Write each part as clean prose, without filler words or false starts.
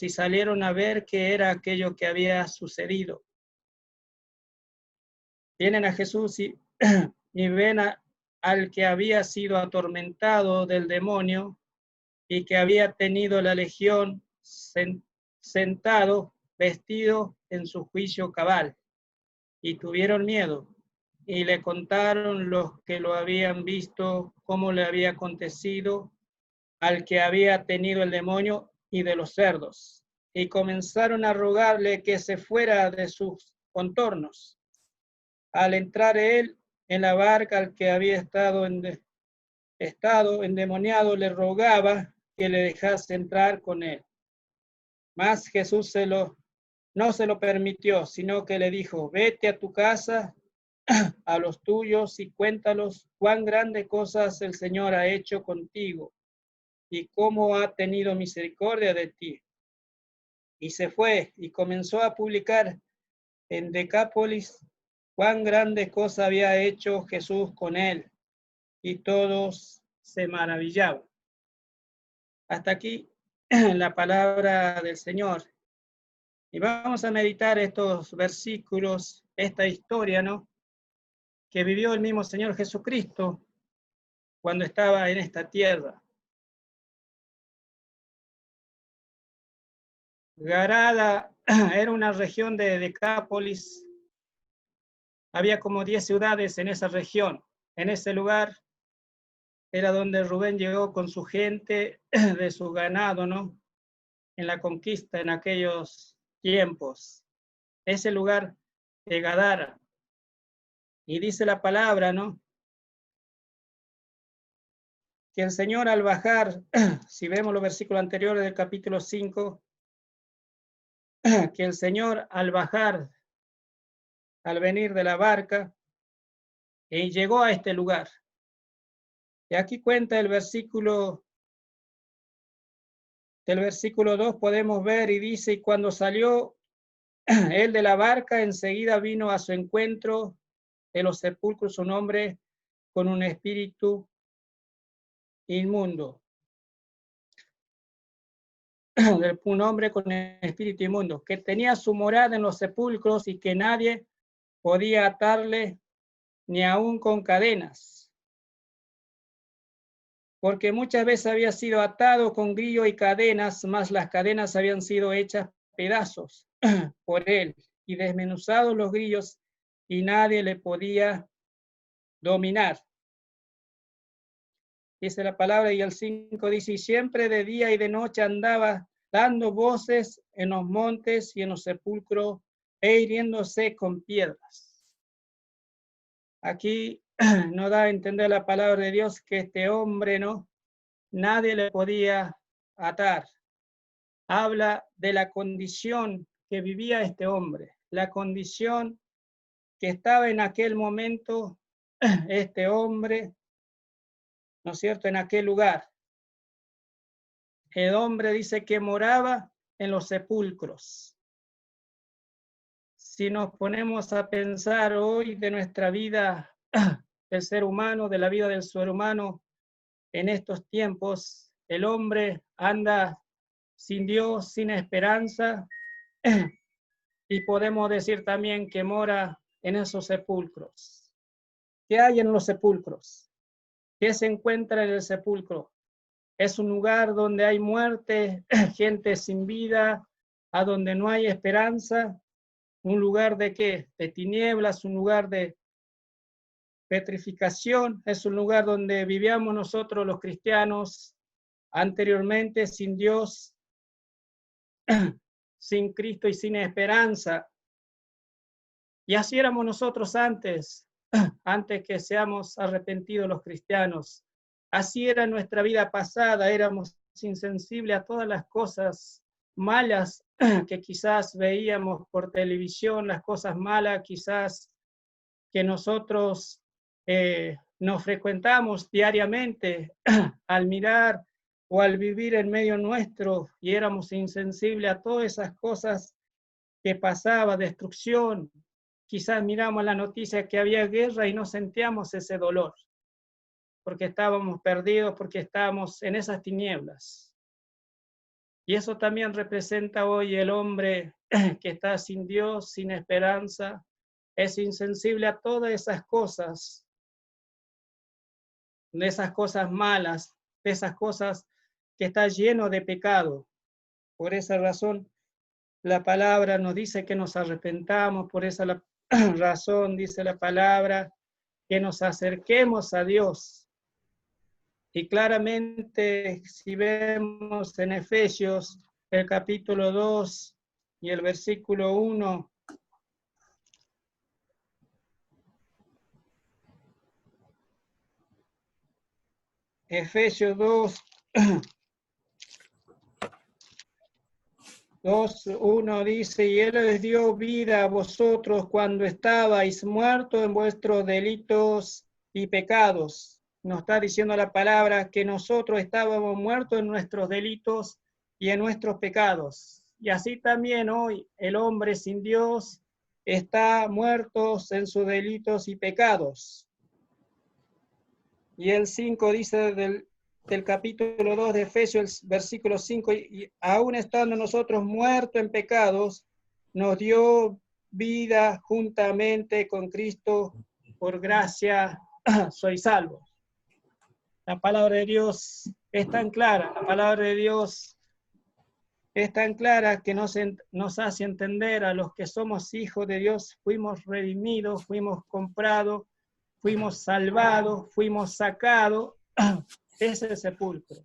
y salieron a ver qué era aquello que había sucedido. Vienen a Jesús y ven al que había sido atormentado del demonio y que había tenido la legión sentado, vestido en su juicio cabal, y tuvieron miedo, y le contaron los que lo habían visto cómo le había acontecido al que había tenido el demonio y de los cerdos, y comenzaron a rogarle que se fuera de sus contornos. Al entrar él en la barca, al que había estado endemoniado, le rogaba que le dejase entrar con él. Mas Jesús no se lo permitió, sino que le dijo: vete a tu casa, a los tuyos, y cuéntalos cuán grandes cosas el Señor ha hecho contigo y cómo ha tenido misericordia de ti. Y se fue y comenzó a publicar en Decápolis cuán grandes cosas había hecho Jesús con él, y todos se maravillaban. Hasta aquí la palabra del Señor. Y vamos a meditar estos versículos, esta historia, ¿no?, que vivió el mismo Señor Jesucristo cuando estaba en esta tierra. Gadara era una región de Decápolis. Había como 10 ciudades en esa región. En ese lugar era donde Rubén llegó con su gente de su ganado, ¿no?, en la conquista en aquellos tiempos. Ese lugar de Gadara. Y dice la palabra, ¿no?, que el Señor al bajar, si vemos los versículos anteriores del capítulo 5, que el Señor al bajar, al venir de la barca, y llegó a este lugar. Y aquí cuenta del versículo 2, podemos ver, y dice: y cuando salió él de la barca, enseguida vino a su encuentro de los sepulcros un hombre con un espíritu inmundo. Un hombre con espíritu inmundo, que tenía su morada en los sepulcros y que nadie podía atarle ni aún con cadenas, porque muchas veces había sido atado con grillo y cadenas, mas las cadenas habían sido hechas pedazos por él y desmenuzados los grillos, y nadie le podía dominar. Dice la palabra, y el 5 dice: y siempre de día y de noche andaba dando voces en los montes y en los sepulcros e hiriéndose con piedras. Aquí nos da a entender la palabra de Dios que este hombre, ¿no?, nadie le podía atar. Habla de la condición que vivía este hombre, la condición que estaba en aquel momento este hombre, ¿no es cierto?, en aquel lugar. El hombre dice que moraba en los sepulcros. Si nos ponemos a pensar hoy de nuestra vida del ser humano, de la vida del ser humano en estos tiempos, el hombre anda sin Dios, sin esperanza, y podemos decir también que mora en esos sepulcros. ¿Qué hay en los sepulcros? ¿Qué se encuentra en el sepulcro? Es un lugar donde hay muerte, gente sin vida, a donde no hay esperanza, un lugar de ¿qué? De tinieblas, un lugar de petrificación, es un lugar donde vivíamos nosotros los cristianos anteriormente sin Dios, sin Cristo y sin esperanza. Y así éramos nosotros antes que seamos arrepentidos los cristianos. Así era nuestra vida pasada, éramos insensibles a todas las cosas malas que quizás veíamos por televisión, las cosas malas quizás que nosotros nos frecuentamos diariamente al mirar o al vivir en medio nuestro, y éramos insensibles a todas esas cosas que pasaba, destrucción. Quizás miramos la noticia que había guerra y no sentíamos ese dolor, porque estábamos perdidos, porque estábamos en esas tinieblas. Y eso también representa hoy el hombre que está sin Dios, sin esperanza, es insensible a todas esas cosas, de esas cosas malas, de esas cosas que está lleno de pecado. Por esa razón, la palabra nos dice que nos arrepentamos, por esa razón dice la palabra que nos acerquemos a Dios. Y claramente, si vemos en Efesios, el capítulo 2 y el versículo 1, Efesios 2:1 dice, y Él les dio vida a vosotros cuando estabais muertos en vuestros delitos y pecados. Nos está diciendo la palabra que nosotros estábamos muertos en nuestros delitos y en nuestros pecados. Y así también hoy el hombre sin Dios está muerto en sus delitos y pecados. Y el 5 dice del capítulo 2 de Efesios, versículo 5, y aún estando nosotros muertos en pecados, nos dio vida juntamente con Cristo, por gracia sois salvos. La palabra de Dios es tan clara, la palabra de Dios es tan clara que nos hace entender a los que somos hijos de Dios, fuimos redimidos, fuimos comprados, fuimos salvados, fuimos sacados de ese sepulcro,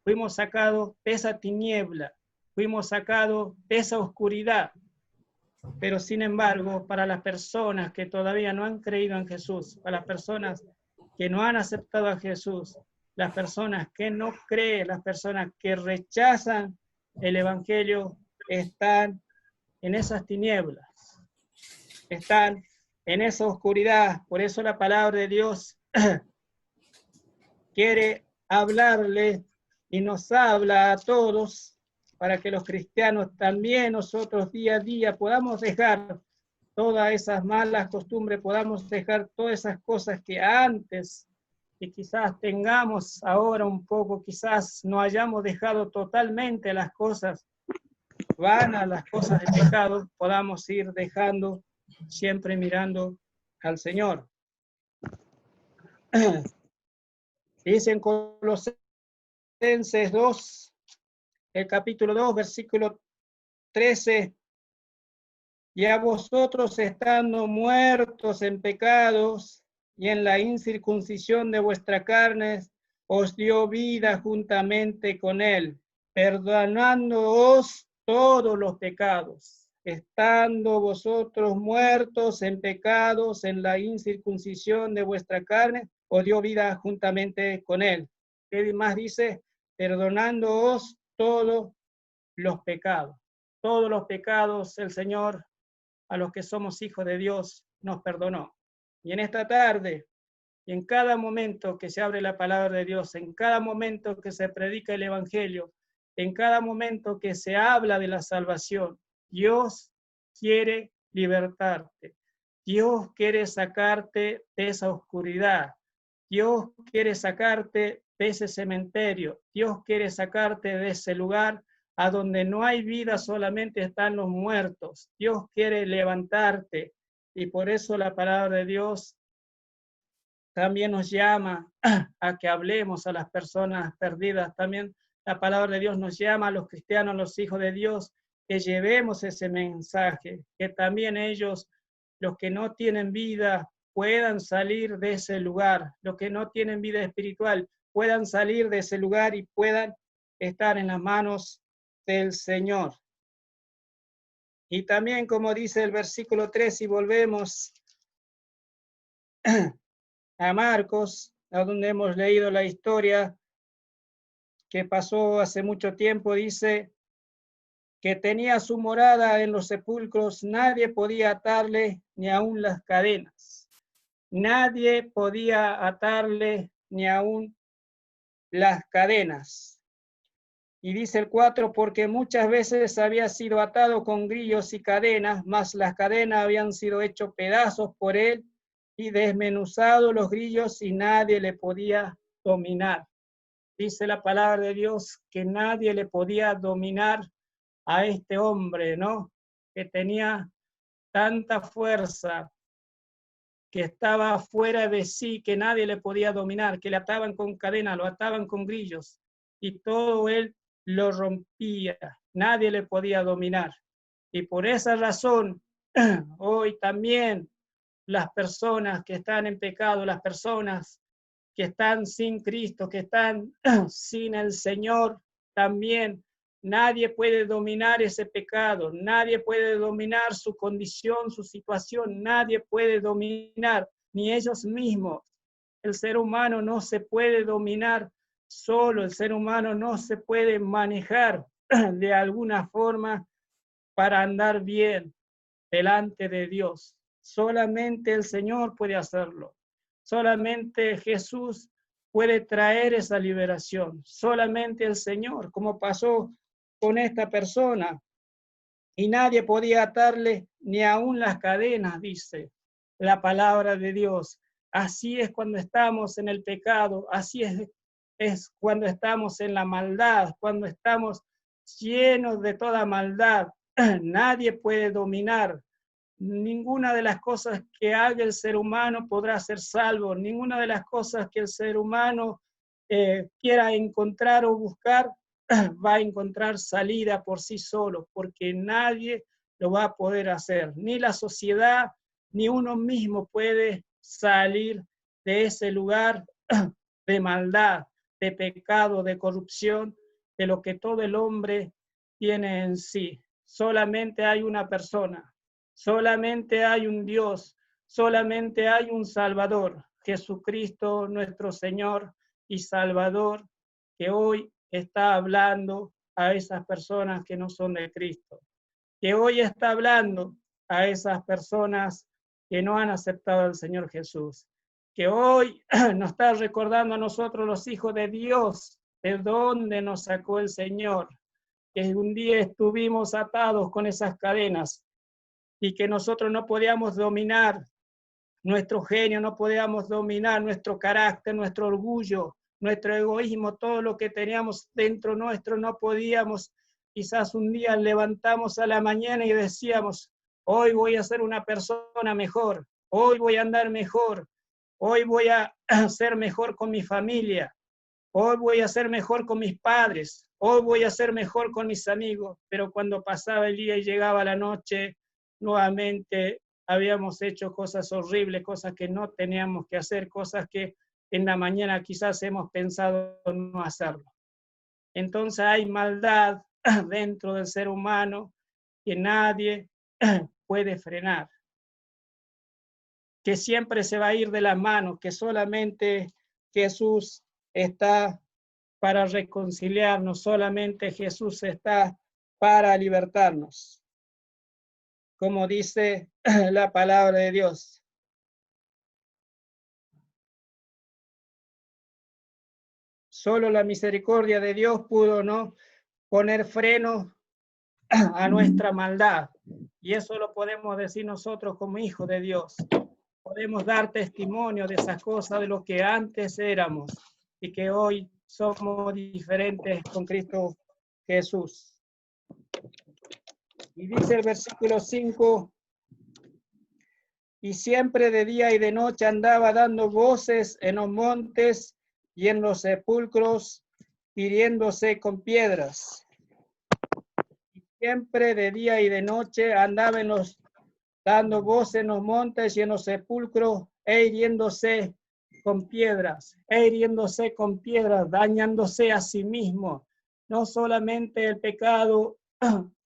fuimos sacados de esa tiniebla, fuimos sacados de esa oscuridad. Pero sin embargo, para las personas que todavía no han creído en Jesús, para las personas que no han aceptado a Jesús, las personas que no creen, las personas que rechazan el Evangelio, están en esas tinieblas, están en esa oscuridad. Por eso la palabra de Dios quiere hablarle y nos habla a todos para que los cristianos también nosotros día a día podamos dejar todas esas malas costumbres, podamos dejar todas esas cosas que antes y quizás tengamos ahora un poco, quizás no hayamos dejado totalmente las cosas vanas, las cosas de pecado, podamos ir dejando siempre mirando al Señor. Dice en Colosenses 2, el capítulo 2, versículo 13, y a vosotros estando muertos en pecados y en la incircuncisión de vuestra carne, os dio vida juntamente con él, perdonándoos todos los pecados, estando vosotros muertos en pecados en la incircuncisión de vuestra carne, os dio vida juntamente con él. ¿Qué más dice? Perdonándoos todos los pecados. Todos los pecados el Señor, a los que somos hijos de Dios, nos perdonó. Y en esta tarde, y en cada momento que se abre la palabra de Dios, en cada momento que se predica el Evangelio, en cada momento que se habla de la salvación, Dios quiere libertarte. Dios quiere sacarte de esa oscuridad. Dios quiere sacarte de ese cementerio. Dios quiere sacarte de ese lugar a donde no hay vida, solamente están los muertos. Dios quiere levantarte y por eso la palabra de Dios también nos llama a que hablemos a las personas perdidas. También la palabra de Dios nos llama a los cristianos, a los hijos de Dios, que llevemos ese mensaje, que también ellos, los que no tienen vida, puedan salir de ese lugar, los que no tienen vida espiritual, puedan salir de ese lugar y puedan estar en las manos del Señor. Y también, como dice el versículo 3, y volvemos a Marcos, a donde hemos leído la historia que pasó hace mucho tiempo, dice que tenía su morada en los sepulcros, nadie podía atarle ni aun las cadenas. Nadie podía atarle ni aun las cadenas. Y dice el 4, porque muchas veces había sido atado con grillos y cadenas, mas las cadenas habían sido hechos pedazos por él y desmenuzado los grillos y nadie le podía dominar. Dice la palabra de Dios que nadie le podía dominar a este hombre, ¿no? Que tenía tanta fuerza, que estaba fuera de sí, que nadie le podía dominar, que le ataban con cadena, lo ataban con grillos, y todo él lo rompía, nadie le podía dominar. Y por esa razón, hoy también las personas que están en pecado, las personas que están sin Cristo, que están sin el Señor, también nadie puede dominar ese pecado, nadie puede dominar su condición, su situación, nadie puede dominar, ni ellos mismos. El ser humano no se puede dominar solo, el ser humano no se puede manejar de alguna forma para andar bien delante de Dios. Solamente el Señor puede hacerlo. Solamente Jesús puede traer esa liberación. Solamente el Señor, como pasó con esta persona. Y nadie podía atarle ni aún las cadenas, dice la palabra de Dios. Así es cuando estamos en el pecado, así es cuando estamos en la maldad, cuando estamos llenos de toda maldad. Nadie puede dominar. Ninguna de las cosas que haga el ser humano podrá ser salvo. Ninguna de las cosas que el ser humano quiera encontrar o buscar va a encontrar salida por sí solo, porque nadie lo va a poder hacer. Ni la sociedad, ni uno mismo puede salir de ese lugar de maldad, de pecado, de corrupción, de lo que todo el hombre tiene en sí. Solamente hay una persona. Solamente hay un Dios, solamente hay un Salvador, Jesucristo nuestro Señor y Salvador, que hoy está hablando a esas personas que no son de Cristo, que hoy está hablando a esas personas que no han aceptado al Señor Jesús, que hoy nos está recordando a nosotros los hijos de Dios, de dónde nos sacó el Señor, que un día estuvimos atados con esas cadenas, y que nosotros no podíamos dominar nuestro genio, no podíamos dominar nuestro carácter, nuestro orgullo, nuestro egoísmo, todo lo que teníamos dentro nuestro, no podíamos. Quizás un día levantamos a la mañana y decíamos, hoy voy a ser una persona mejor, hoy voy a andar mejor, hoy voy a ser mejor con mi familia, hoy voy a ser mejor con mis padres, hoy voy a ser mejor con mis amigos, pero cuando pasaba el día y llegaba la noche, nuevamente habíamos hecho cosas horribles, cosas que no teníamos que hacer, cosas que en la mañana quizás hemos pensado no hacerlo. Entonces hay maldad dentro del ser humano que nadie puede frenar, que siempre se va a ir de las manos, que solamente Jesús está para reconciliarnos, solamente Jesús está para libertarnos. Como dice la palabra de Dios. Solo la misericordia de Dios pudo, ¿no?, poner freno a nuestra maldad. Y eso lo podemos decir nosotros como hijos de Dios. Podemos dar testimonio de esas cosas, de lo que antes éramos y que hoy somos diferentes con Cristo Jesús. Y dice el versículo 5, y siempre de día y de noche andaba dando voces en los montes y en los sepulcros, hiriéndose con piedras. Y siempre de día y de noche andaba dando voces en los montes y en los sepulcros, hiriéndose con piedras, dañándose a sí mismo. No solamente el pecado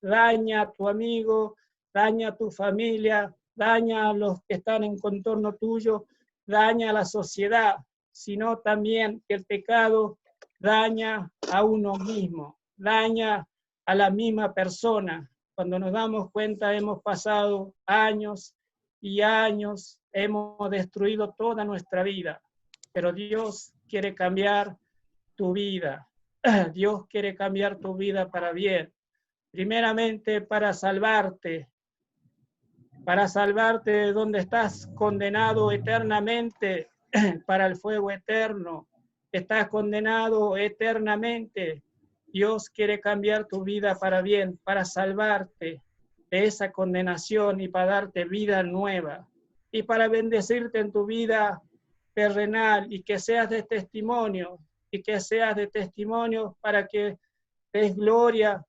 daña a tu amigo, daña a tu familia, daña a los que están en contorno tuyo, daña a la sociedad, sino también que el pecado daña a uno mismo, daña a la misma persona. Cuando nos damos cuenta, hemos pasado años y años, hemos destruido toda nuestra vida, pero Dios quiere cambiar tu vida. Dios quiere cambiar tu vida para bien. Primeramente para salvarte de donde estás condenado eternamente para el fuego eterno. estás condenado eternamente. Dios quiere cambiar tu vida para bien, para salvarte de esa condenación y para darte vida nueva y para bendecirte en tu vida terrenal y que seas de testimonio para que des gloria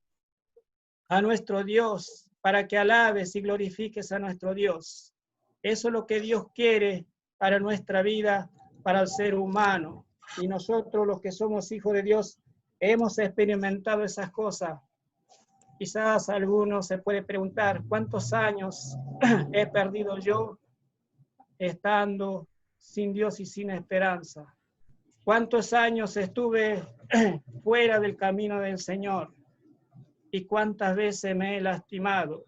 a nuestro Dios, para que alabes y glorifiques a nuestro Dios. Eso es lo que Dios quiere para nuestra vida, para el ser humano. Y nosotros, los que somos hijos de Dios, hemos experimentado esas cosas. Quizás alguno se puede preguntar, ¿cuántos años he perdido yo estando sin Dios y sin esperanza? ¿Cuántos años estuve fuera del camino del Señor? ¿Y cuántas veces me he lastimado?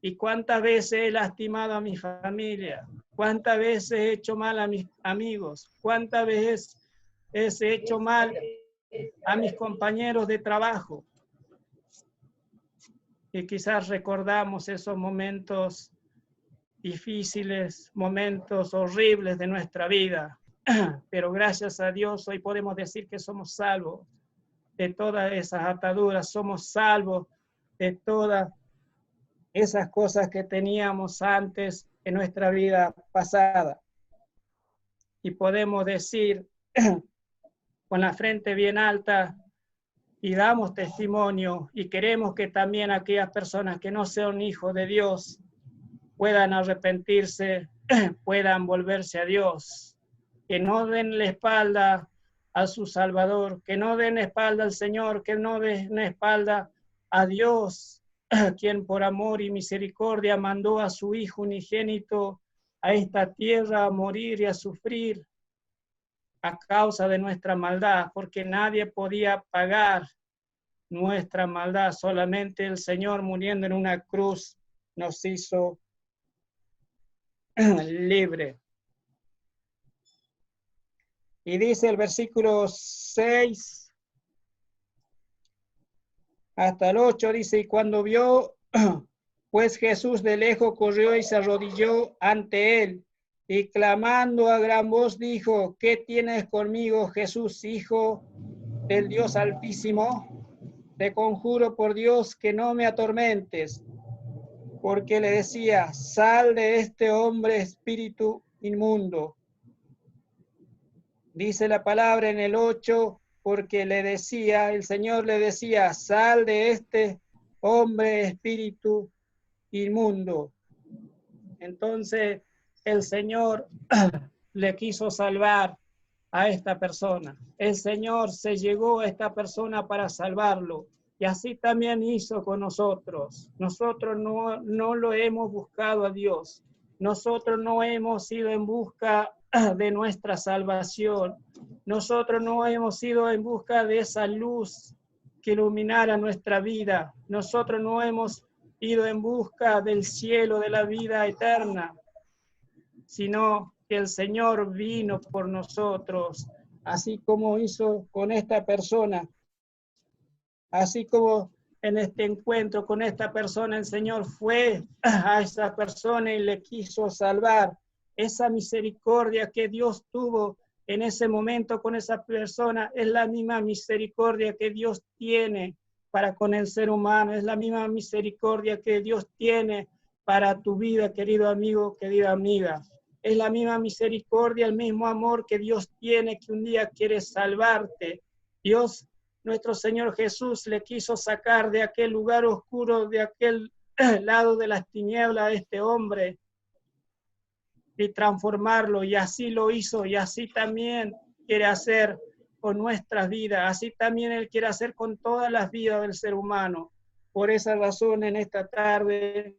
¿Y cuántas veces he lastimado a mi familia? ¿Cuántas veces he hecho mal a mis amigos? ¿Cuántas veces he hecho mal a mis compañeros de trabajo? Y quizás recordamos esos momentos difíciles, momentos horribles de nuestra vida. Pero gracias a Dios hoy podemos decir que somos salvos de todas esas ataduras, somos salvos de todas esas cosas que teníamos antes en nuestra vida pasada. Y podemos decir con la frente bien alta y damos testimonio y queremos que también aquellas personas que no sean hijos de Dios puedan arrepentirse, puedan volverse a Dios, que no den la espalda a su Salvador, que no den espalda al Señor, que no den espalda a Dios, quien por amor y misericordia mandó a su Hijo unigénito a esta tierra a morir y a sufrir a causa de nuestra maldad, porque nadie podía pagar nuestra maldad, solamente el Señor muriendo en una cruz nos hizo libre. Y dice el versículo 6 hasta el 8, dice, y cuando vio, pues Jesús de lejos corrió y se arrodilló ante él, y clamando a gran voz dijo, ¿qué tienes conmigo, Jesús, Hijo del Dios Altísimo? Te conjuro por Dios que no me atormentes, porque le decía, sal de este hombre, espíritu inmundo. Dice la palabra en el 8, porque le decía, el Señor le decía, sal de este hombre, espíritu inmundo. Entonces el Señor le quiso salvar a esta persona. El Señor se llegó a esta persona para salvarlo. Y así también hizo con nosotros. Nosotros no lo hemos buscado a Dios. Nosotros no hemos ido en busca de nuestra salvación. Nosotros no hemos ido en busca de esa luz que iluminara nuestra vida. Nosotros no hemos ido en busca del cielo, de la vida eterna, sino que el Señor vino por nosotros, así como hizo con esta persona, así como en este encuentro con esta persona, el Señor fue a esa persona y le quiso salvar. Esa misericordia que Dios tuvo en ese momento con esa persona es la misma misericordia que Dios tiene para con el ser humano, es la misma misericordia que Dios tiene para tu vida, querido amigo, querida amiga. Es la misma misericordia, el mismo amor que Dios tiene, que un día quiere salvarte. Dios, nuestro Señor Jesús, le quiso sacar de aquel lugar oscuro, de aquel lado de las tinieblas a este hombre y transformarlo, y así lo hizo, y así también quiere hacer con nuestras vidas, así también Él quiere hacer con todas las vidas del ser humano. Por esa razón, en esta tarde,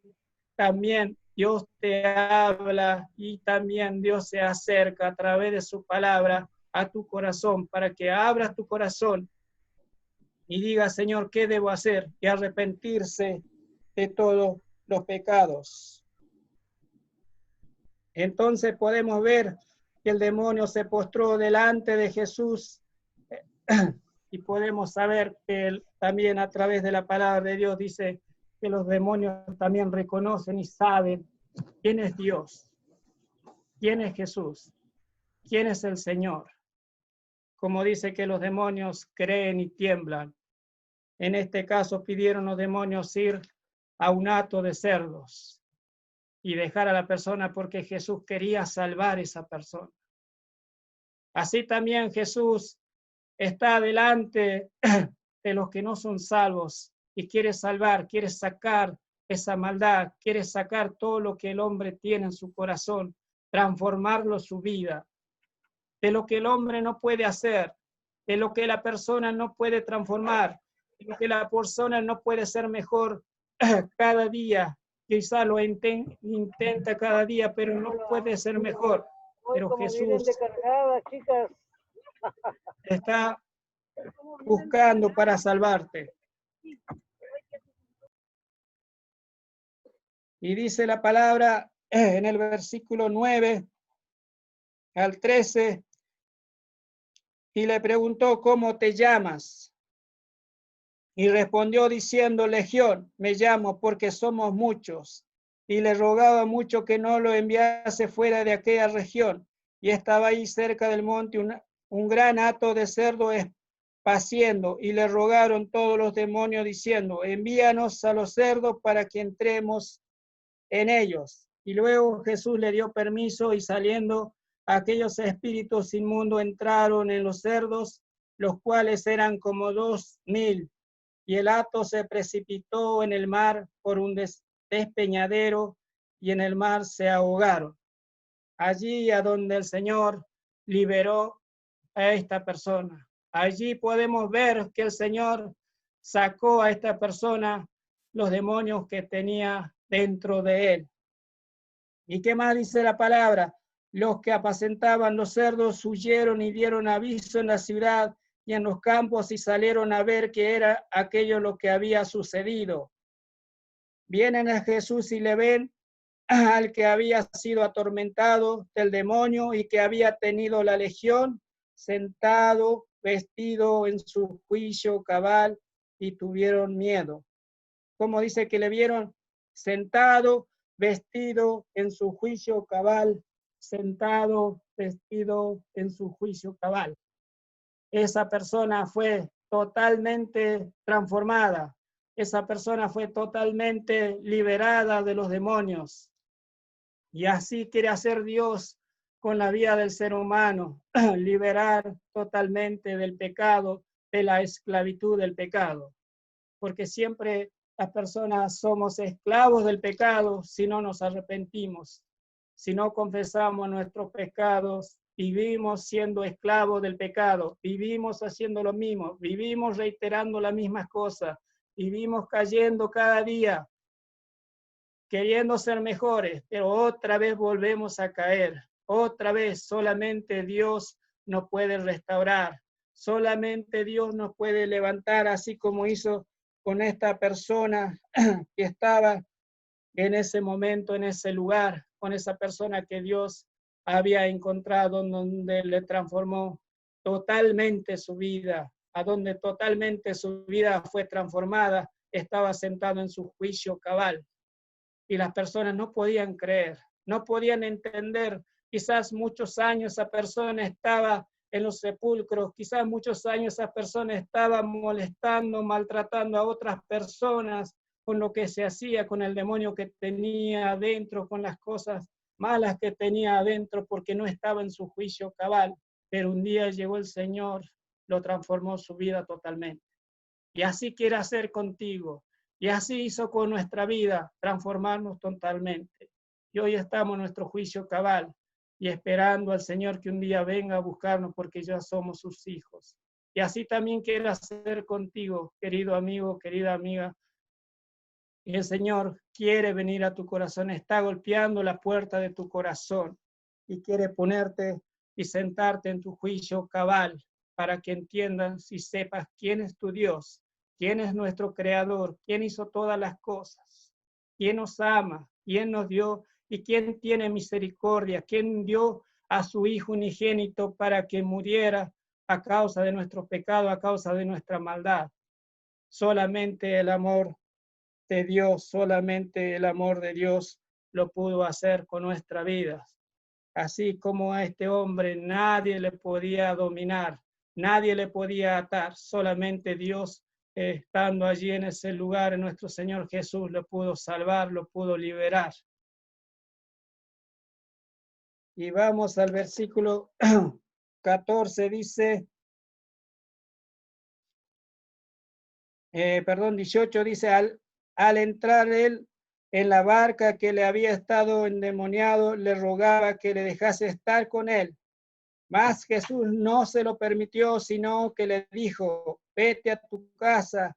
también Dios te habla y también Dios se acerca a través de su palabra a tu corazón, para que abras tu corazón y digas, Señor, ¿qué debo hacer? Y arrepentirse de todos los pecados. Entonces podemos ver que el demonio se postró delante de Jesús y podemos saber que él, también a través de la palabra de Dios dice que los demonios también reconocen y saben quién es Dios, quién es Jesús, quién es el Señor. como dice que los demonios creen y tiemblan. En este caso pidieron los demonios ir a un hato de cerdos y dejar a la persona porque Jesús quería salvar a esa persona. Así también Jesús está delante de los que no son salvos y quiere salvar, quiere sacar esa maldad, quiere sacar todo lo que el hombre tiene en su corazón, transformarlo su vida, de lo que el hombre no puede hacer, de lo que la persona no puede transformar, de lo que la persona no puede ser mejor cada día. Quizá lo intenta cada día, pero no puede ser mejor. Pero Jesús está buscando para salvarte. Y dice la palabra en el versículo 9 al 13, y le preguntó, ¿cómo te llamas? Y respondió diciendo, Legión, me llamo porque somos muchos. Y le rogaba mucho que no lo enviase fuera de aquella región. Y estaba ahí cerca del monte un gran hato de cerdo paciendo, y le rogaron todos los demonios diciendo, envíanos a los cerdos para que entremos en ellos. Y luego Jesús le dio permiso, y saliendo aquellos espíritus inmundos entraron en los cerdos, los cuales eran como 2000, y el hato se precipitó en el mar por un despeñadero, y en el mar se ahogaron. Allí a donde el Señor liberó a esta persona. Allí podemos ver que el Señor sacó a esta persona los demonios que tenía dentro de él. ¿Y qué más dice la palabra? Los que apacentaban los cerdos huyeron y dieron aviso en la ciudad y en los campos y salieron a ver qué era aquello lo que había sucedido. Vienen a Jesús y le ven al que había sido atormentado del demonio y que había tenido la legión, sentado, vestido en su juicio cabal, y tuvieron miedo. Como dice que le vieron sentado, vestido en su juicio cabal, sentado, vestido en su juicio cabal. Esa persona fue totalmente transformada. Esa persona fue totalmente liberada de los demonios. Y así quiere hacer Dios con la vida del ser humano, liberar totalmente del pecado, de la esclavitud del pecado. Porque siempre las personas somos esclavos del pecado si no nos arrepentimos, si no confesamos nuestros pecados, vivimos siendo esclavos del pecado, vivimos haciendo lo mismo, vivimos reiterando las mismas cosas, vivimos cayendo cada día, queriendo ser mejores, pero otra vez volvemos a caer, otra vez solamente Dios nos puede restaurar, solamente Dios nos puede levantar, así como hizo con esta persona que estaba en ese momento, en ese lugar, con esa persona que Dios había encontrado, donde le transformó totalmente su vida, a donde totalmente su vida fue transformada, estaba sentado en su juicio cabal. Y las personas no podían creer, no podían entender. Quizás muchos años esa persona estaba en los sepulcros, quizás muchos años esa persona estaba molestando, maltratando a otras personas con lo que se hacía, con el demonio que tenía adentro, con las cosas malas que tenía adentro, porque no estaba en su juicio cabal. Pero un día llegó el Señor, lo transformó su vida totalmente. Y así quiere hacer contigo. Y así hizo con nuestra vida, transformarnos totalmente. Y hoy estamos en nuestro juicio cabal y esperando al Señor que un día venga a buscarnos porque ya somos sus hijos. Y así también quiere hacer contigo, querido amigo, querida amiga. Y el Señor quiere venir a tu corazón, está golpeando la puerta de tu corazón y quiere ponerte y sentarte en tu juicio cabal para que entiendas y sepas quién es tu Dios, quién es nuestro creador, quién hizo todas las cosas, quién nos ama, quién nos dio y quién tiene misericordia, quién dio a su Hijo unigénito para que muriera a causa de nuestro pecado, a causa de nuestra maldad. Solamente el amor de Dios, solamente el amor de Dios lo pudo hacer con nuestra vida. Así como a este hombre nadie le podía dominar, Nadie le podía atar, solamente Dios, estando allí en ese lugar, nuestro Señor Jesús lo pudo salvar, lo pudo liberar. Y vamos al versículo 14, dice, 18, dice, al entrar él en la barca que le había estado endemoniado, le rogaba que le dejase estar con él. Mas Jesús no se lo permitió, sino que le dijo, vete a tu casa,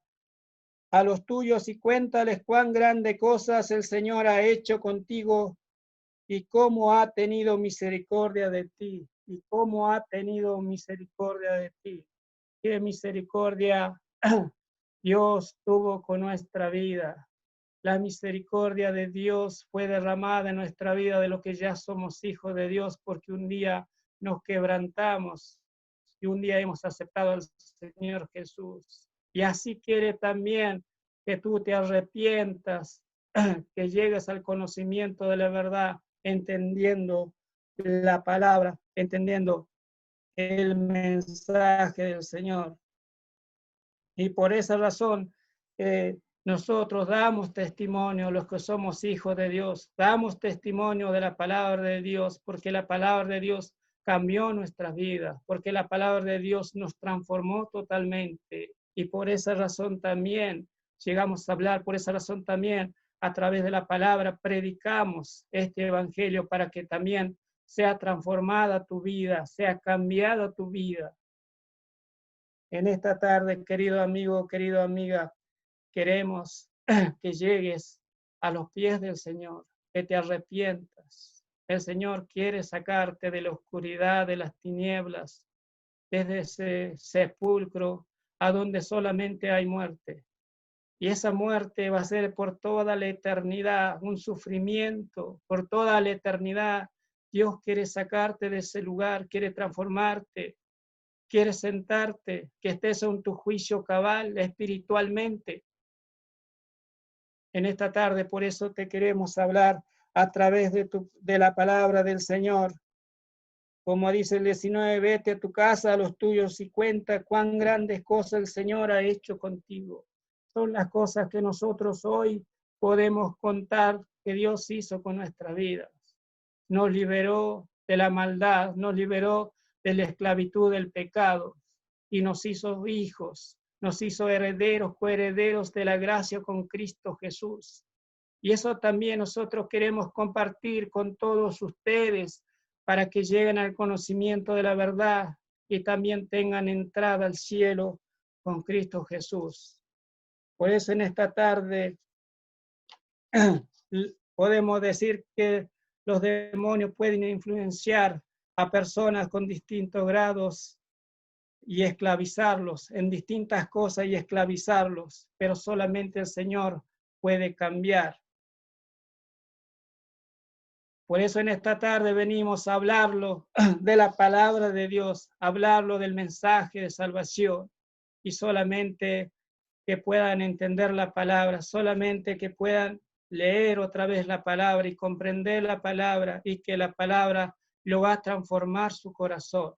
a los tuyos, y cuéntales cuán grandes cosas el Señor ha hecho contigo y cómo ha tenido misericordia de ti, y cómo ha tenido misericordia de ti. Qué misericordia Dios tuvo con nuestra vida. La misericordia de Dios fue derramada en nuestra vida de lo que ya somos hijos de Dios, porque un día nos quebrantamos y un día hemos aceptado al Señor Jesús. Y así quiere también que tú te arrepientas, que llegues al conocimiento de la verdad, entendiendo la palabra, entendiendo el mensaje del Señor. Y por esa razón, nosotros damos testimonio, los que somos hijos de Dios, damos testimonio de la palabra de Dios, porque la palabra de Dios cambió nuestras vidas, porque la palabra de Dios nos transformó totalmente. Y por esa razón también llegamos a hablar, por esa razón también a través de la palabra predicamos este evangelio para que también sea transformada tu vida, sea cambiada tu vida. En esta tarde, querido amigo, querida amiga, queremos que llegues a los pies del Señor, que te arrepientas. El Señor quiere sacarte de la oscuridad, de las tinieblas, desde ese sepulcro a donde solamente hay muerte. Y esa muerte va a ser por toda la eternidad, un sufrimiento, por toda la eternidad. Dios quiere sacarte de ese lugar, quiere transformarte, quieres sentarte, que estés en tu juicio cabal espiritualmente. En esta tarde, por eso te queremos hablar a través de la palabra del Señor. Como dice el 19, vete a tu casa, a los tuyos, y cuenta cuán grandes cosas el Señor ha hecho contigo. Son las cosas que nosotros hoy podemos contar que Dios hizo con nuestras vidas. Nos liberó de la maldad, nos liberó de la esclavitud del pecado y nos hizo hijos, nos hizo herederos, coherederos de la gracia con Cristo Jesús. Y eso también nosotros queremos compartir con todos ustedes para que lleguen al conocimiento de la verdad y también tengan entrada al cielo con Cristo Jesús. Por eso en esta tarde podemos decir que los demonios pueden influenciar a personas con distintos grados y esclavizarlos en distintas cosas y esclavizarlos, pero solamente el Señor puede cambiar. Por eso en esta tarde venimos a hablarlo de la palabra de Dios, hablarlo del mensaje de salvación y solamente que puedan entender la palabra, solamente que puedan leer otra vez la palabra y comprender la palabra y que la palabra lo va a transformar su corazón.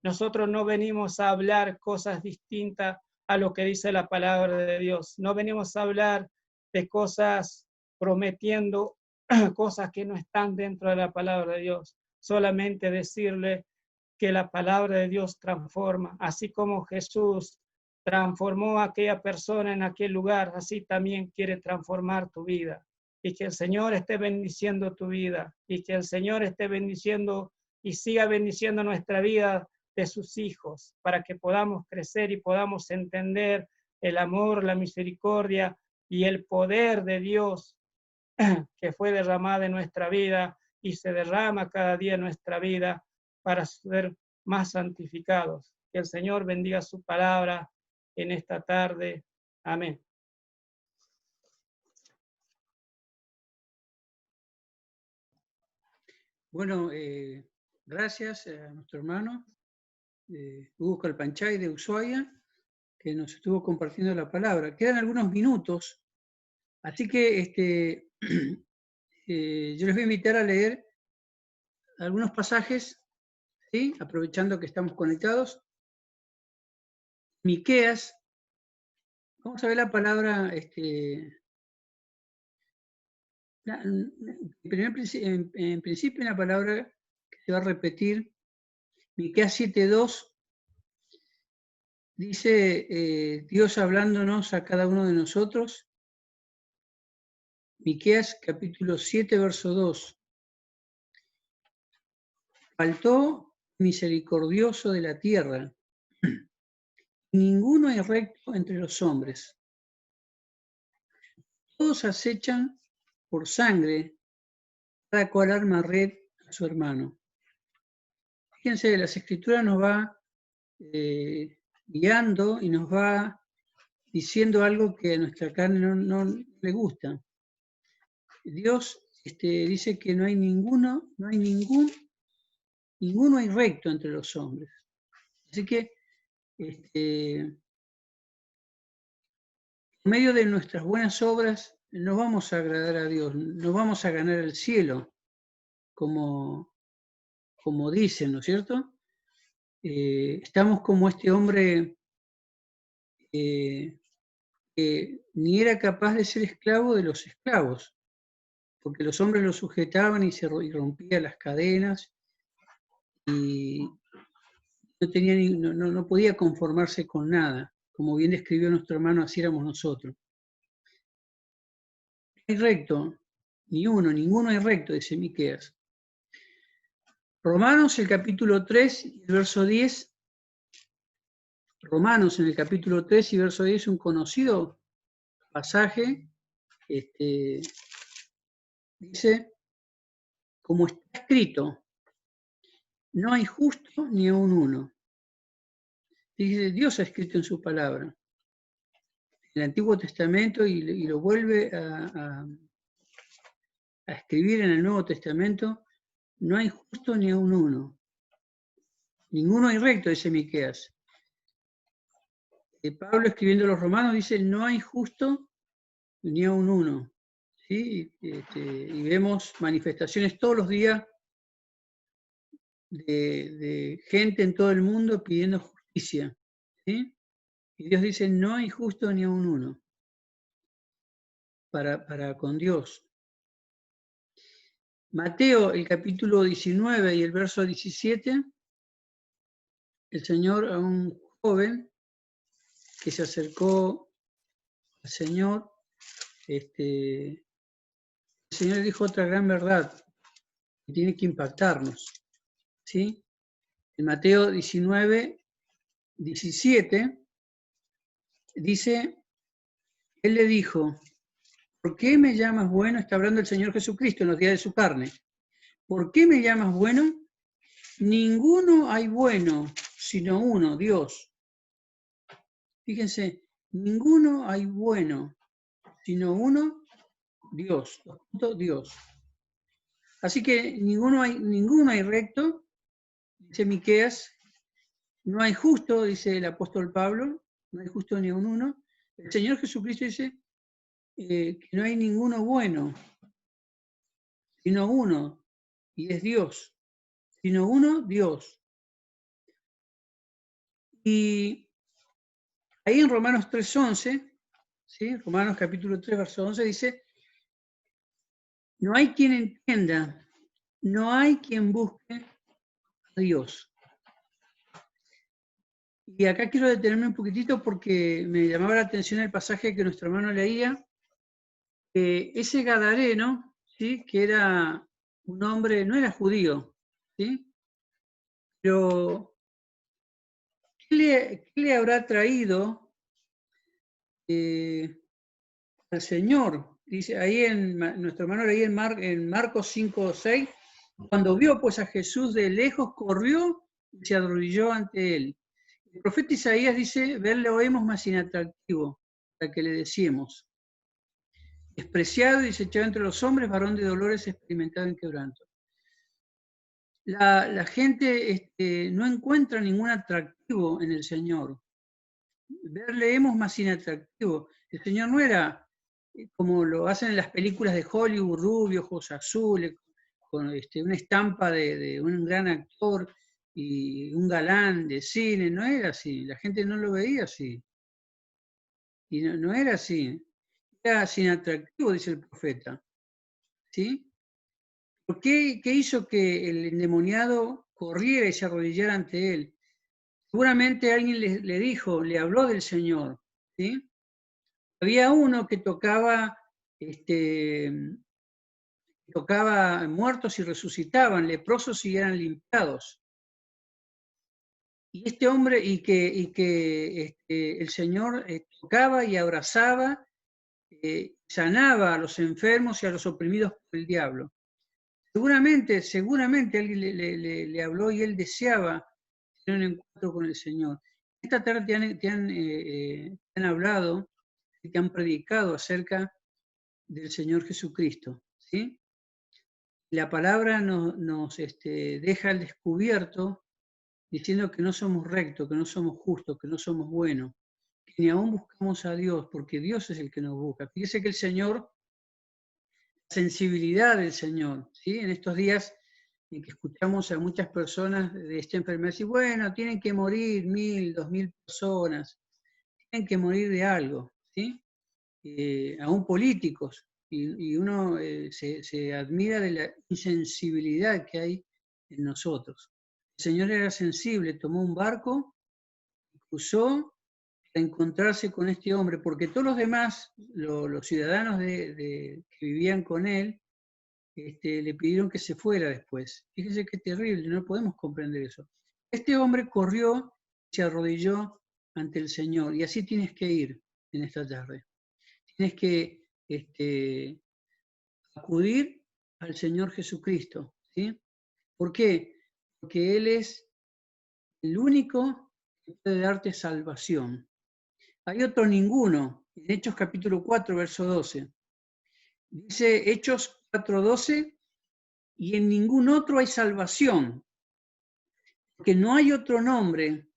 Nosotros no venimos a hablar cosas distintas a lo que dice la palabra de Dios. No venimos a hablar de cosas prometiendo cosas que no están dentro de la palabra de Dios. Solamente decirle que la palabra de Dios transforma, así como Jesús transformó a aquella persona en aquel lugar, así también quiere transformar tu vida. Y que el Señor esté bendiciendo tu vida, y que el Señor esté bendiciendo y siga bendiciendo nuestra vida de sus hijos, para que podamos crecer y podamos entender el amor, la misericordia y el poder de Dios que fue derramado en nuestra vida y se derrama cada día en nuestra vida para ser más santificados. Que el Señor bendiga su palabra en esta tarde. Amén. Bueno, gracias a nuestro hermano Hugo Calpanchay de Ushuaia, que nos estuvo compartiendo la palabra. Quedan algunos minutos, así que yo les voy a invitar a leer algunos pasajes, ¿sí? Aprovechando que estamos conectados. Miqueas, vamos a ver la palabra, en principio una palabra que se va a repetir, Miqueas 7:2, dice Dios hablándonos a cada uno de nosotros. Miqueas capítulo 7, verso 2. Faltó misericordioso de la tierra, ninguno es recto entre los hombres. Todos acechan por sangre, cada cual arma red a su hermano. Fíjense, las Escrituras nos va guiando y nos va diciendo algo que a nuestra carne no le gusta. Dios dice que ninguno hay recto entre los hombres. Así que por medio de nuestras buenas obras no vamos a agradar a Dios, no vamos a ganar el cielo, como dicen, ¿no es cierto? Estamos como este hombre que ni era capaz de ser esclavo de los esclavos, porque los hombres lo sujetaban y rompía las cadenas y no podía conformarse con nada. Como bien describió nuestro hermano, así éramos nosotros. No hay recto, ninguno hay recto, dice Miqueas. Romanos, el capítulo 3, y el verso 10. Romanos, en el capítulo 3 y verso 10, un conocido pasaje, dice, como está escrito, no hay justo ni aun uno. Dice, Dios ha escrito en su palabra, en el Antiguo Testamento, y lo vuelve a escribir en el Nuevo Testamento, no hay justo ni aun uno. Ninguno hay recto, dice Miqueas. Pablo, escribiendo a los romanos, dice, no hay justo ni aun uno. ¿Sí? Y vemos manifestaciones todos los días de gente en todo el mundo pidiendo justicia. ¿Sí? Y Dios dice, no hay justo ni aun uno para con Dios. Mateo, el capítulo 19 y el verso 17, el Señor a un joven que se acercó al Señor, el Señor dijo otra gran verdad que tiene que impactarnos. ¿Sí? En Mateo 19, 17, dice, Él le dijo, ¿por qué me llamas bueno? Está hablando el Señor Jesucristo en los días de su carne. ¿Por qué me llamas bueno? Ninguno hay bueno, sino uno, Dios. Fíjense, ninguno hay bueno, sino uno, Dios. Dios. Así que ninguno hay recto, dice Miqueas, no hay justo, dice el apóstol Pablo, no hay justo ni uno. El Señor Jesucristo dice que no hay ninguno bueno, sino uno, y es Dios. Sino uno, Dios. Y ahí en Romanos 3:11, ¿sí? Romanos capítulo 3, verso 11, dice, no hay quien entienda, no hay quien busque a Dios. Y acá quiero detenerme un poquitito porque me llamaba la atención el pasaje que nuestro hermano leía, que ese gadareno, ¿sí? Que era un hombre, no era judío, ¿sí? Pero ¿qué le habrá traído al Señor? Dice ahí nuestro hermano leía en Marcos 5:6, cuando vio pues a Jesús de lejos, corrió y se arrodilló ante él. El profeta Isaías dice, verle oímos más inatractivo, para que le decíamos. Despreciado y desechado entre los hombres, varón de dolores, experimentado en quebranto. La gente no encuentra ningún atractivo en el Señor. Verle hemos más inatractivo. El Señor no era como lo hacen en las películas de Hollywood, rubio, ojos azules, con una estampa de un gran actor. y un galán de cine, no era así, la gente no lo veía así. Y no era así, era sin atractivo, dice el profeta. ¿Sí? ¿Por qué hizo que el endemoniado corriera y se arrodillara ante él? Seguramente alguien le dijo, le habló del Señor. ¿Sí? Había uno que tocaba muertos y resucitaban, leprosos y eran limpiados. Y este hombre, el Señor tocaba y abrazaba, sanaba a los enfermos y a los oprimidos por el diablo. Seguramente alguien le habló y él deseaba tener un encuentro con el Señor. Esta tarde te han hablado y te han predicado acerca del Señor Jesucristo, ¿sí? La palabra nos deja al descubierto diciendo que no somos rectos, que no somos justos, que no somos buenos, que ni aún buscamos a Dios, porque Dios es el que nos busca. Fíjese que el Señor, sensibilidad del Señor, ¿sí? En estos días en que escuchamos a muchas personas de esta enfermedad decir, bueno, tienen que morir 1.000, 2.000 personas, tienen que morir de algo, ¿sí? Aún políticos, y uno se admira de la insensibilidad que hay en nosotros. El Señor era sensible, tomó un barco, cruzó para encontrarse con este hombre, porque todos los demás, los ciudadanos que vivían con él, le pidieron que se fuera después. Fíjese qué terrible, no podemos comprender eso. Este hombre corrió, se arrodilló ante el Señor, y así tienes que ir en esta tarde. Tienes que acudir al Señor Jesucristo, ¿sí? ¿Por qué? Porque Él es el único que puede darte salvación. Hay otro ninguno, en Hechos capítulo 4, verso 12. Dice Hechos 4:12, y en ningún otro hay salvación, porque no hay otro nombre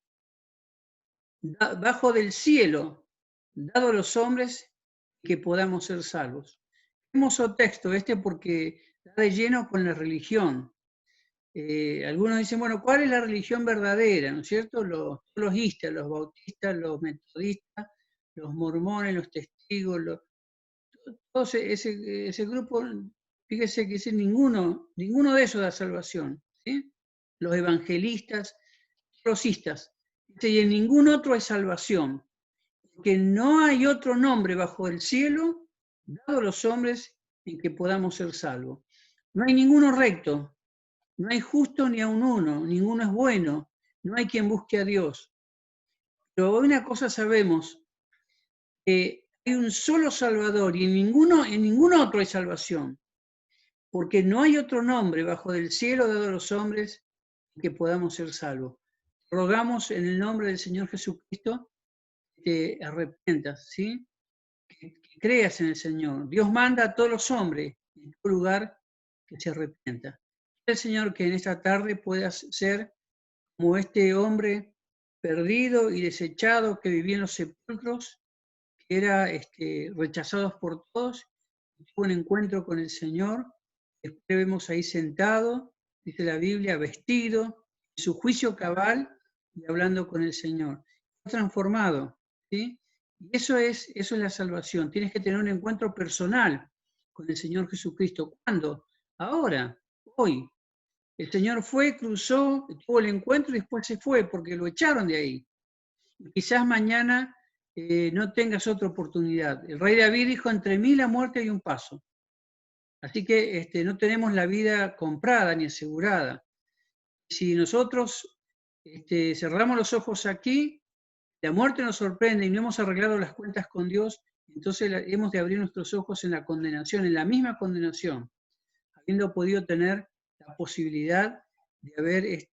bajo del cielo dado a los hombres que podamos ser salvos. Hermoso texto porque está de lleno con la religión. Algunos dicen, bueno, ¿cuál es la religión verdadera? ¿No es cierto? Los teologistas, los bautistas, los metodistas, los mormones, los testigos, todo ese grupo, fíjese que dice ninguno de esos da salvación, ¿sí? Los evangelistas, rosistas, y en ningún otro hay salvación, porque no hay otro nombre bajo el cielo dado a los hombres en que podamos ser salvos. No hay ninguno recto, no hay justo ni aun uno, ninguno es bueno, no hay quien busque a Dios. Pero una cosa sabemos, que hay un solo Salvador y en ningún otro hay salvación, porque no hay otro nombre bajo del cielo dado a los hombres en que podamos ser salvos. Rogamos en el nombre del Señor Jesucristo que te arrepientas, ¿sí? Que creas en el Señor. Dios manda a todos los hombres en todo lugar que se arrepientan. El Señor que en esta tarde puedas ser como este hombre perdido y desechado que vivía en los sepulcros, que era rechazado por todos, tuvo un encuentro con el Señor. Después vemos ahí sentado, dice la Biblia, vestido, en su juicio cabal y hablando con el Señor. Transformado, ¿sí? Y eso es la salvación. Tienes que tener un encuentro personal con el Señor Jesucristo. ¿Cuándo? Ahora, hoy. El Señor fue, cruzó, tuvo el encuentro y después se fue porque lo echaron de ahí. Quizás mañana no tengas otra oportunidad. El rey David dijo, entre mí la muerte hay un paso. Así que no tenemos la vida comprada ni asegurada. Si nosotros cerramos los ojos aquí, la muerte nos sorprende y no hemos arreglado las cuentas con Dios, entonces hemos de abrir nuestros ojos en la condenación, en la misma condenación, habiendo podido tener la posibilidad de haber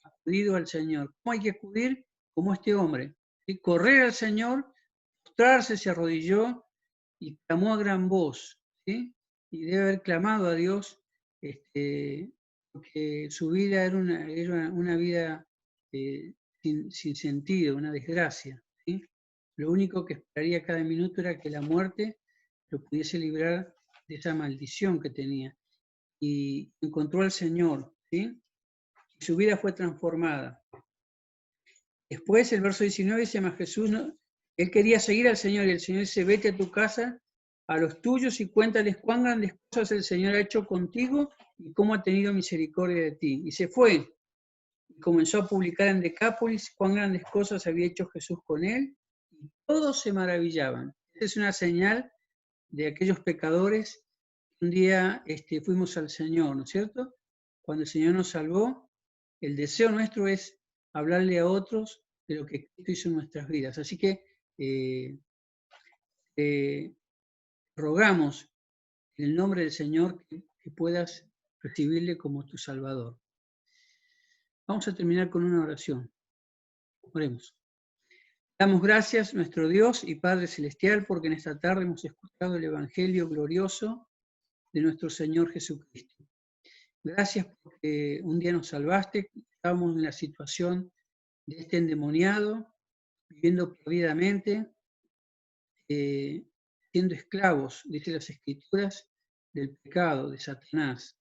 acudido al Señor. ¿Cómo hay que acudir? Como este hombre. ¿Sí? Correr al Señor, postrarse, se arrodilló y clamó a gran voz. ¿Sí? Y debe haber clamado a Dios porque su vida era una vida sin sentido, una desgracia. ¿Sí? Lo único que esperaría cada minuto era que la muerte lo pudiese librar de esa maldición que tenía. Y encontró al Señor, ¿sí? y su vida fue transformada. Después el verso 19 dice, más Jesús, él quería seguir al Señor y el Señor dice, vete a tu casa, a los tuyos y cuéntales cuán grandes cosas el Señor ha hecho contigo y cómo ha tenido misericordia de ti. Y se fue y comenzó a publicar en Decápolis cuán grandes cosas había hecho Jesús con él y todos se maravillaban. Esta es una señal de aquellos pecadores que un día fuimos al Señor, ¿no es cierto? Cuando el Señor nos salvó, el deseo nuestro es hablarle a otros de lo que Cristo hizo en nuestras vidas. Así que rogamos en el nombre del Señor que puedas recibirle como tu Salvador. Vamos a terminar con una oración. Oremos. Damos gracias, nuestro Dios y Padre Celestial, porque en esta tarde hemos escuchado el Evangelio glorioso de nuestro Señor Jesucristo. Gracias porque un día nos salvaste, estábamos en la situación de este endemoniado, viviendo perdidamente, siendo esclavos, dice las Escrituras, del pecado, de Satanás.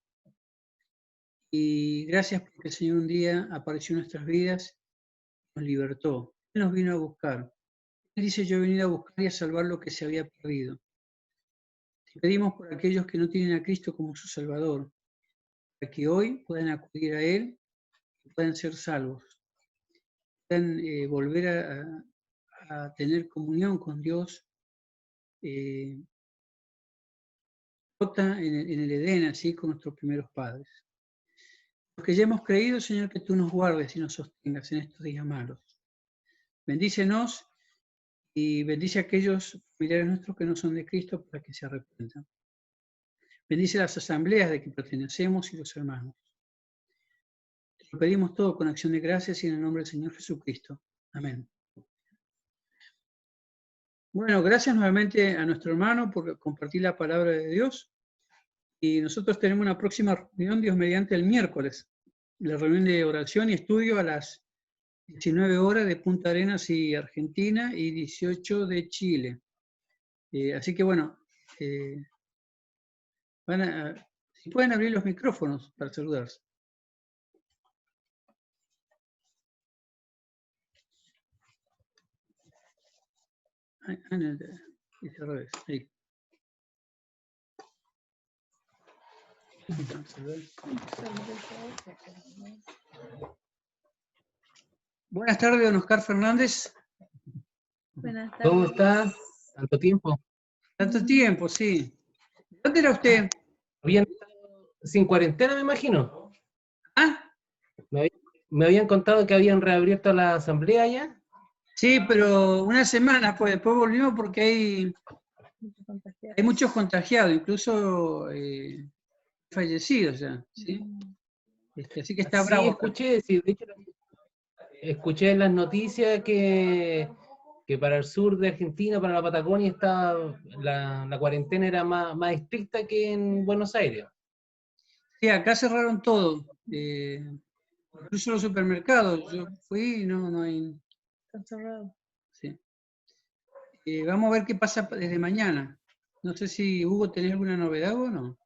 Y gracias porque el Señor un día apareció en nuestras vidas, nos libertó. Él nos vino a buscar. Él dice, yo he venido a buscar y a salvar lo que se había perdido. Te pedimos por aquellos que no tienen a Cristo como su Salvador, para que hoy puedan acudir a Él y puedan ser salvos. Puedan volver a tener comunión con Dios, en el Edén, así con nuestros primeros padres. Los que ya hemos creído, Señor, que tú nos guardes y nos sostengas en estos días malos. Bendícenos y bendice a aquellos familiares nuestros que no son de Cristo para que se arrepientan. Bendice las asambleas de que pertenecemos y los hermanos. Te lo pedimos todo con acción de gracias y en el nombre del Señor Jesucristo. Amén. Bueno, gracias nuevamente a nuestro hermano por compartir la palabra de Dios. Y nosotros tenemos una próxima reunión, Dios mediante, el miércoles. La reunión de oración y estudio a las 19 horas de Punta Arenas y Argentina y 18 de Chile. Así que bueno, si pueden abrir los micrófonos para saludarse. Es al revés. Ahí. Buenas tardes, don Oscar Fernández. Buenas tardes. ¿Cómo está? ¿Tanto tiempo? Tanto tiempo, sí. ¿Dónde era usted? Habían estado sin cuarentena, me imagino. ¿Ah? Me habían contado que habían reabierto la asamblea ya. Sí, pero una semana, pues después volvimos porque hay muchos contagiados, incluso fallecidos ya, ¿sí? Así que está bravo. Sí, escuché, sí, de hecho, escuché en las noticias que para el sur de Argentina, para la Patagonia, la cuarentena era más estricta que en Buenos Aires. Sí, acá cerraron todo, incluso los supermercados. Yo fui y no hay... Están cerrados. Sí. Vamos a ver qué pasa desde mañana. No sé si Hugo tenés alguna novedad o no.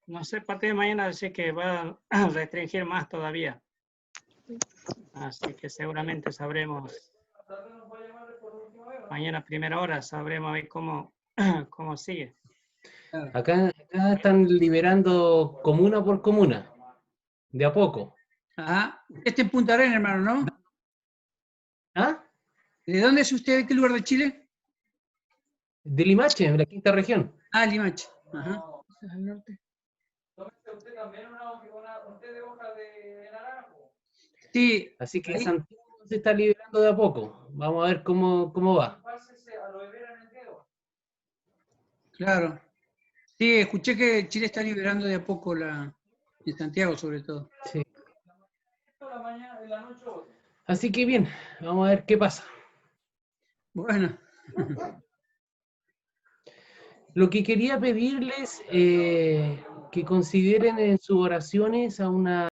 No sé, a partir de mañana dice que va a restringir más todavía. Así que seguramente sabremos. Mañana a primera hora sabremos ahí cómo sigue. Acá están liberando comuna por comuna, de a poco. Ajá. Usted está en Punta Arenas, hermano, ¿no? ¿Ah? ¿De dónde es usted? ¿De qué lugar de Chile? De Limache, de la quinta región. Ah, Limache. Ajá. Al norte. Sí. Así que ahí. Santiago se está liberando de a poco. Vamos a ver cómo va. Claro. Sí, escuché que Chile está liberando de a poco en Santiago sobre todo. Sí. Así que bien, vamos a ver qué pasa. Bueno. Lo que quería pedirles que consideren en sus oraciones a una